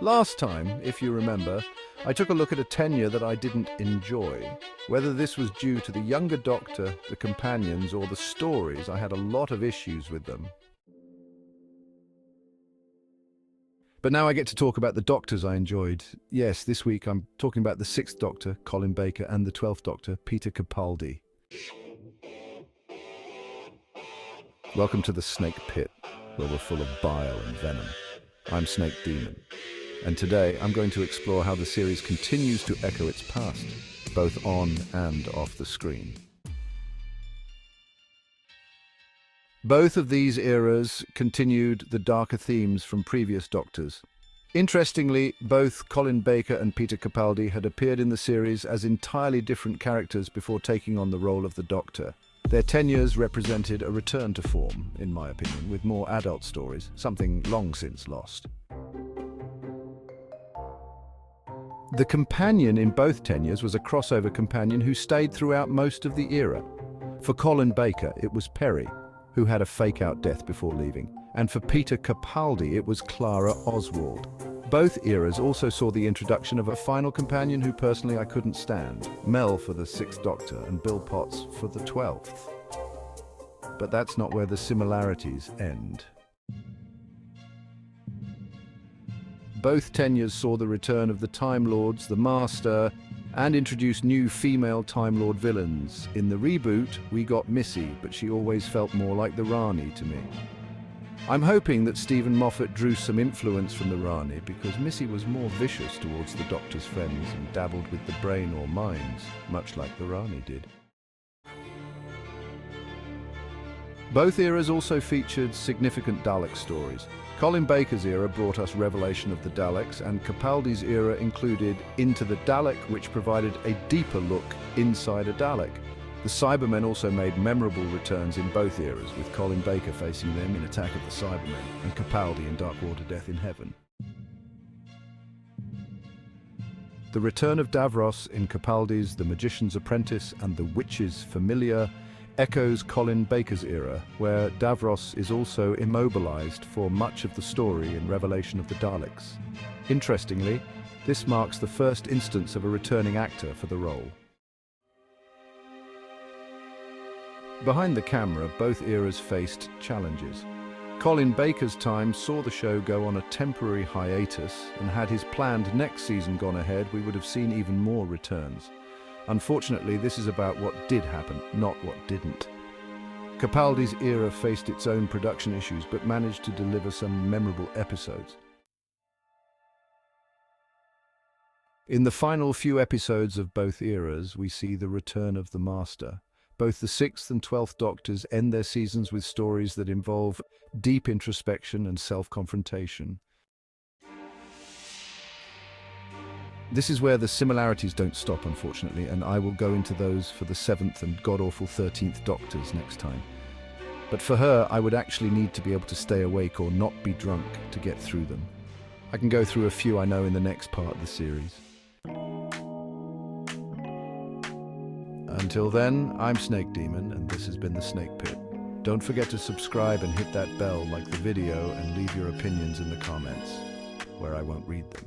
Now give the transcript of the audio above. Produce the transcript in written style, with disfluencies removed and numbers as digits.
Last time, if you remember, I took a look at a tenure that I didn't enjoy. Whether this was due to the younger Doctor, the companions, or the stories, I had a lot of issues with them. But now I get to talk about the Doctors I enjoyed. Yes, this week I'm talking about the Sixth Doctor, Colin Baker, and the 12th Doctor, Peter Capaldi. Welcome to the Snake Pit, where we're full of bile and venom. I'm Snake Demon, and today I'm going to explore how the series continues to echo its past, both on and off the screen. Both of these eras continued the darker themes from previous Doctors. Interestingly, both Colin Baker and Peter Capaldi had appeared in the series as entirely different characters before taking on the role of the Doctor. Their tenures represented a return to form, in my opinion, with more adult stories, something long since lost. The companion in both tenures was a crossover companion who stayed throughout most of the era. For Colin Baker, it was Perry, who had a fake-out death before leaving, and for Peter Capaldi, it was Clara Oswald. Both eras also saw the introduction of a final companion who personally I couldn't stand, Mel for the Sixth Doctor and Bill Potts for the 12th. But that's not where the similarities end. Both tenures saw the return of the Time Lords, the Master, and introduced new female Time Lord villains. In the reboot, we got Missy, but she always felt more like the Rani to me. I'm hoping that Stephen Moffat drew some influence from the Rani because Missy was more vicious towards the Doctor's friends and dabbled with the brain or minds, much like the Rani did. Both eras also featured significant Dalek stories. Colin Baker's era brought us Revelation of the Daleks, and Capaldi's era included Into the Dalek, which provided a deeper look inside a Dalek. The Cybermen also made memorable returns in both eras, with Colin Baker facing them in Attack of the Cybermen and Capaldi in Dark Water Death in Heaven. The return of Davros in Capaldi's The Magician's Apprentice and The Witch's Familiar echoes Colin Baker's era, where Davros is also immobilized for much of the story in Revelation of the Daleks. Interestingly, this marks the first instance of a returning actor for the role. Behind the camera, both eras faced challenges. Colin Baker's time saw the show go on a temporary hiatus, and had his planned next season gone ahead, we would have seen even more returns. Unfortunately, this is about what did happen, not what didn't. Capaldi's era faced its own production issues, but managed to deliver some memorable episodes. In the final few episodes of both eras, we see the return of the Master. Both the 6th and 12th Doctors end their seasons with stories that involve deep introspection and self-confrontation. This is where the similarities don't stop, unfortunately, and I will go into those for the 7th and god-awful 13th Doctors next time. But for her, I would actually need to be able to stay awake or not be drunk to get through them. I can go through a few I know in the next part of the series. Until then, I'm Snake Demon, and this has been the Snake Pit. Don't forget to subscribe and hit that bell, like the video, and leave your opinions in the comments, where I won't read them.